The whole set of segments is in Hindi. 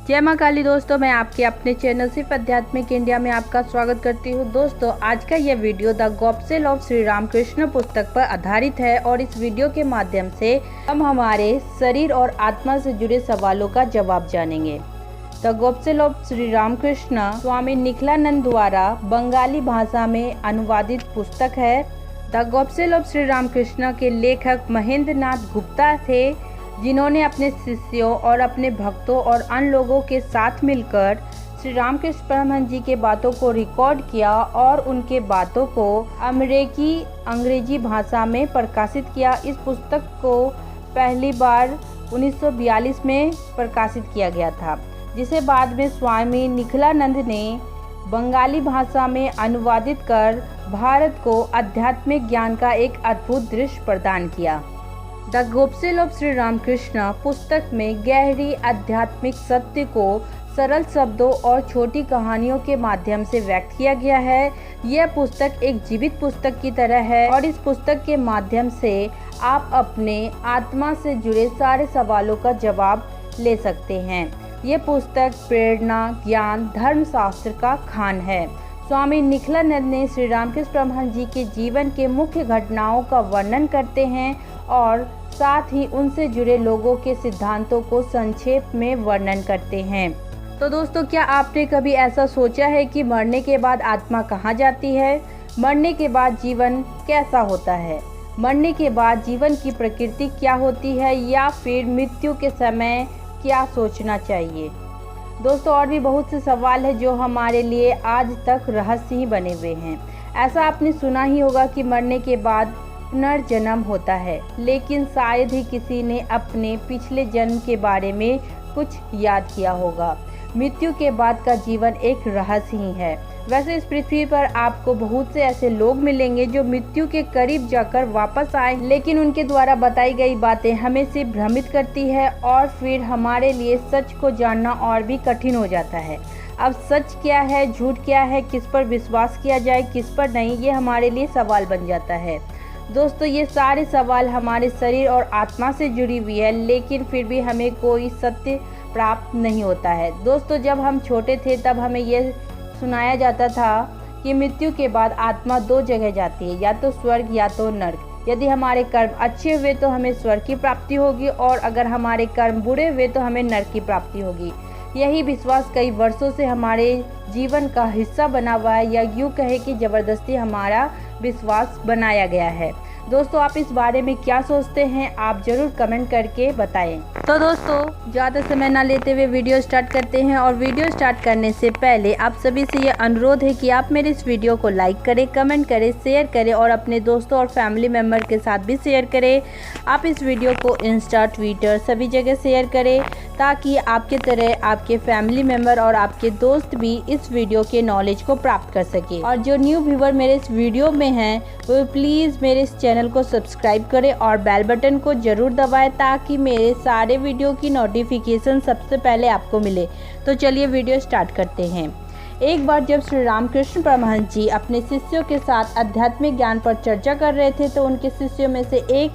जय माँ काली। दोस्तों, मैं आपके अपने चैनल सिर्फ आध्यात्मिक इंडिया में आपका स्वागत करती हूँ। दोस्तों, आज का यह video the gospel of Shri Ramakrishna पुस्तक पर आधारित है और इस वीडियो के माध्यम से हम हमारे शरीर और आत्मा से जुड़े सवालों का जवाब जानेंगे। The gospel of Shri Ramakrishna Swami Nikhilananda द्वारा बंगाली भाषा में अनुवादित पुस्तक है। The gospel of Shri Ramakrishna के लेखक महेंद्र नाथ गुप्ता थे, जिन्होंने अपने शिष्यों और अपने भक्तों और अन्य लोगों के साथ मिलकर श्री रामकृष्ण परमहंस जी के बातों को रिकॉर्ड किया और उनके बातों को अंग्रेजी भाषा में प्रकाशित किया। इस पुस्तक को पहली बार 1942 में प्रकाशित किया गया था, जिसे बाद में स्वामी निखिलानंद ने बंगाली भाषा में अनुवादित कर भारत को आध्यात्मिक ज्ञान का एक अद्भुत दृश्य प्रदान किया। The gospel of Shri Ramakrishna पुस्तक में गहरी आध्यात्मिक सत्य को सरल शब्दों और छोटी कहानियों के माध्यम से व्यक्त किया गया है। यह पुस्तक एक जीवित पुस्तक की तरह है और इस पुस्तक के माध्यम से आप अपने आत्मा से जुड़े सारे सवालों का जवाब ले सकते हैं। यह पुस्तक प्रेरणा, ज्ञान, धर्मशास्त्र का खान है। स्वामी निखिलानंद ने श्री रामकृष्ण परमहंस जी के जीवन के मुख्य घटनाओं का वर्णन करते हैं और साथ ही उनसे जुड़े लोगों के सिद्धांतों को संक्षेप में वर्णन करते हैं। तो दोस्तों, क्या आपने कभी ऐसा सोचा है कि मरने के बाद आत्मा कहाँ जाती है? मरने के बाद जीवन कैसा होता है? मरने के बाद जीवन की प्रकृति क्या होती है, या फिर मृत्यु के समय क्या सोचना चाहिए? दोस्तों, और भी बहुत से सवाल है जो हमारे लिए आज तक रहस्य ही बने हुए हैं। ऐसा आपने सुना ही होगा कि मरने के बाद पुनर्जन्म होता है, लेकिन शायद ही किसी ने अपने पिछले जन्म के बारे में कुछ याद किया होगा। मृत्यु के बाद का जीवन एक रहस्य ही है। वैसे इस पृथ्वी पर आपको बहुत से ऐसे लोग मिलेंगे जो मृत्यु के करीब जाकर वापस आए, लेकिन उनके द्वारा बताई गई बातें हमें सिर्फ भ्रमित करती है और फिर हमारे लिए सच को जानना और भी कठिन हो जाता है। अब सच क्या है, झूठ क्या है, किस पर विश्वास किया जाए, किस पर नहीं, ये हमारे लिए सवाल बन जाता है। दोस्तों, ये सारे सवाल हमारे शरीर और आत्मा से जुड़ी हुई है, लेकिन फिर भी हमें कोई सत्य प्राप्त नहीं होता है। दोस्तों, जब हम छोटे थे तब हमें यह सुनाया जाता था कि मृत्यु के बाद आत्मा दो जगह जाती है, या तो स्वर्ग या तो नर्क। यदि हमारे कर्म अच्छे हुए तो हमें स्वर्ग की प्राप्ति होगी, और अगर हमारे कर्म बुरे हुए तो हमें नर्क की प्राप्ति होगी। यही विश्वास कई वर्षों से हमारे जीवन का हिस्सा बना हुआ है, या यूँ कहे कि ज़बरदस्ती हमारा विश्वास बनाया गया है। दोस्तों, आप इस बारे में क्या सोचते हैं? आप जरूर कमेंट करके बताएं। तो दोस्तों, ज़्यादा समय ना लेते हुए वीडियो स्टार्ट करते हैं, और वीडियो स्टार्ट करने से पहले आप सभी से ये अनुरोध है कि आप मेरे इस वीडियो को लाइक करें, कमेंट करें, शेयर करें और अपने दोस्तों और फैमिली मेम्बर के साथ भी शेयर करें। आप इस वीडियो को इंस्टा, ट्विटर सभी जगह शेयर करें, ताकि आपके तरह आपके फैमिली मेम्बर और आपके दोस्त भी इस वीडियो के नॉलेज को प्राप्त कर सके। और जो न्यू व्यूवर मेरे इस वीडियो में हैं, वो प्लीज़ मेरे इस चैनल को सब्सक्राइब करें और बेल बटन को जरूर दबाएं, ताकि मेरे सारे वीडियो की नोटिफिकेशन सबसे पहले आपको मिले। तो चलिए वीडियो स्टार्ट करते हैं। एक बार जब श्री रामकृष्ण परमहंस जी अपने शिष्यों के साथ आध्यात्मिक ज्ञान पर चर्चा कर रहे थे, तो उनके शिष्यों में से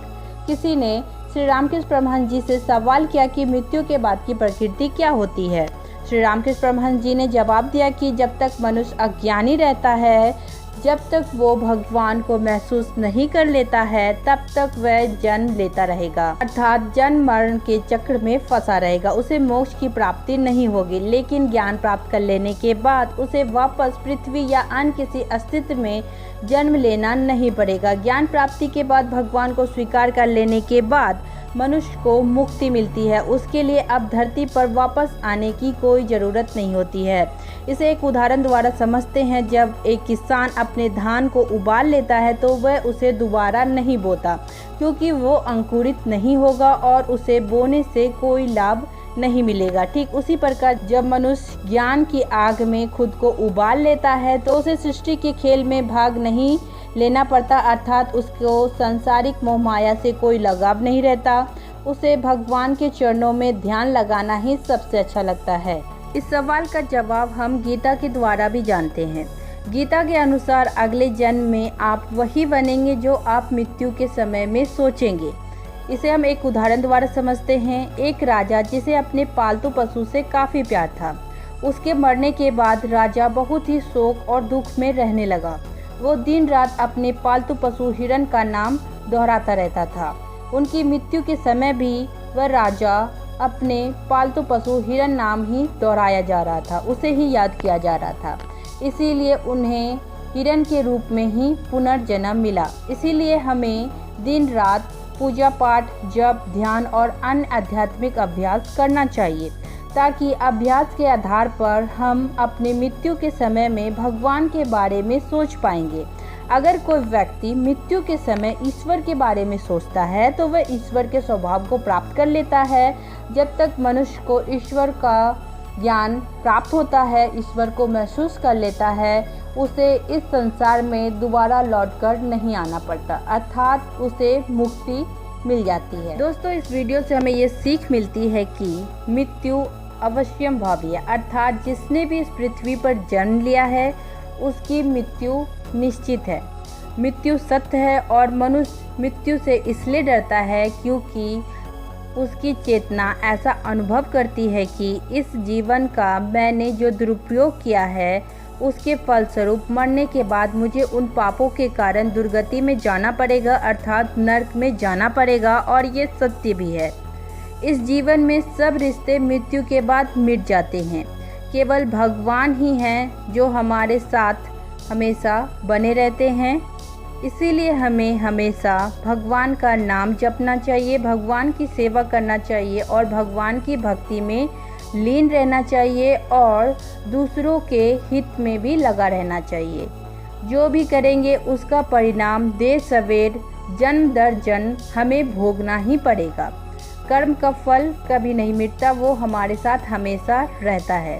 किसी ने श्री रामकृष्ण परमहंस जी से सवाल किया कि मृत्यु के बाद की प्रकृति क्या होती है। श्री रामकृष्ण परमहंस जी ने जवाब दिया कि जब तक मनुष्य अज्ञानी रहता है, जब तक वो भगवान को महसूस नहीं कर लेता है, तब तक वह जन्म लेता रहेगा, अर्थात जन्म मरण के चक्र में फंसा रहेगा। उसे मोक्ष की प्राप्ति नहीं होगी, लेकिन ज्ञान प्राप्त कर लेने के बाद उसे वापस पृथ्वी या अन्य किसी अस्तित्व में जन्म लेना नहीं पड़ेगा। ज्ञान प्राप्ति के बाद भगवान को स्वीकार कर लेने के बाद मनुष्य को मुक्ति मिलती है। उसके लिए अब धरती पर वापस आने की कोई ज़रूरत नहीं होती है। इसे एक उदाहरण द्वारा समझते हैं। जब एक किसान अपने धान को उबाल लेता है, तो वह उसे दोबारा नहीं बोता, क्योंकि वो अंकुरित नहीं होगा और उसे बोने से कोई लाभ नहीं मिलेगा। ठीक उसी प्रकार जब मनुष्य ज्ञान की आग में खुद को उबाल लेता है, तो उसे सृष्टि के खेल में भाग नहीं लेना पड़ता, अर्थात उसको सांसारिक मोह माया से कोई लगाव नहीं रहता। उसे भगवान के चरणों में ध्यान लगाना ही सबसे अच्छा लगता है। इस सवाल का जवाब हम गीता के द्वारा भी जानते हैं। गीता के अनुसार अगले जन्म में आप वही बनेंगे जो आप मृत्यु के समय में सोचेंगे। इसे हम एक उदाहरण द्वारा समझते हैं। एक राजा जिसे अपने पालतू पशु से काफ़ी प्यार था, उसके मरने के बाद राजा बहुत ही शोक और दुख में रहने लगा। वो दिन रात अपने पालतू पशु हिरण का नाम दोहराता रहता था। उनकी मृत्यु के समय भी वह राजा अपने पालतू पशु हिरण नाम ही दोहराया जा रहा था, उसे ही याद किया जा रहा था। इसीलिए उन्हें हिरण के रूप में ही पुनर्जन्म मिला। इसीलिए हमें दिन रात पूजा पाठ, जप, ध्यान और अन्य आध्यात्मिक अभ्यास करना चाहिए, ताकि अभ्यास के आधार पर हम अपनी मृत्यु के समय में भगवान के बारे में सोच पाएंगे। अगर कोई व्यक्ति मृत्यु के समय ईश्वर के बारे में सोचता है तो वह ईश्वर के स्वभाव को प्राप्त कर लेता है। जब तक मनुष्य को ईश्वर का ज्ञान प्राप्त होता है, ईश्वर को महसूस कर लेता है, उसे इस संसार में दोबारा लौटकर नहीं आना पड़ता, अर्थात उसे मुक्ति मिल जाती है। दोस्तों, इस वीडियो से हमें ये सीख मिलती है कि मृत्यु अवश्यंभावी है, अर्थात जिसने भी इस पृथ्वी पर जन्म लिया है उसकी मृत्यु निश्चित है। मृत्यु सत्य है और मनुष्य मृत्यु से इसलिए डरता है क्योंकि उसकी चेतना ऐसा अनुभव करती है कि इस जीवन का मैंने जो दुरुपयोग किया है उसके फलस्वरूप मरने के बाद मुझे उन पापों के कारण दुर्गति में जाना पड़ेगा, अर्थात नरक में जाना पड़ेगा। और ये सत्य भी है। इस जीवन में सब रिश्ते मृत्यु के बाद मिट जाते हैं। केवल भगवान ही हैं जो हमारे साथ हमेशा बने रहते हैं। इसीलिए हमें हमेशा भगवान का नाम जपना चाहिए, भगवान की सेवा करना चाहिए और भगवान की भक्ति में लीन रहना चाहिए और दूसरों के हित में भी लगा रहना चाहिए। जो भी करेंगे उसका परिणाम देर सवेर, जन्म दर जन्म हमें भोगना ही पड़ेगा। कर्म का फल कभी नहीं मिटता, वो हमारे साथ हमेशा रहता है।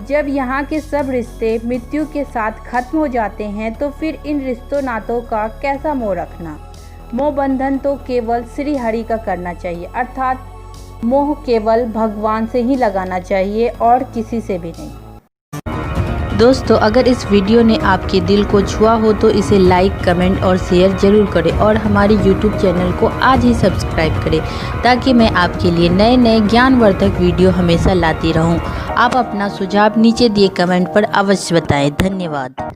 जब यहाँ के सब रिश्ते मृत्यु के साथ खत्म हो जाते हैं तो फिर इन रिश्तों नातों का कैसा मोह रखना। मोह बंधन तो केवल श्री हरि का करना चाहिए, अर्थात मोह केवल भगवान से ही लगाना चाहिए और किसी से भी नहीं। दोस्तों, अगर इस वीडियो ने आपके दिल को छुआ हो तो इसे लाइक, कमेंट और शेयर जरूर करें और हमारे YouTube चैनल को आज ही सब्सक्राइब करें, ताकि मैं आपके लिए नए नए ज्ञानवर्धक वीडियो हमेशा लाती रहूं। आप अपना सुझाव नीचे दिए कमेंट पर अवश्य बताएं। धन्यवाद।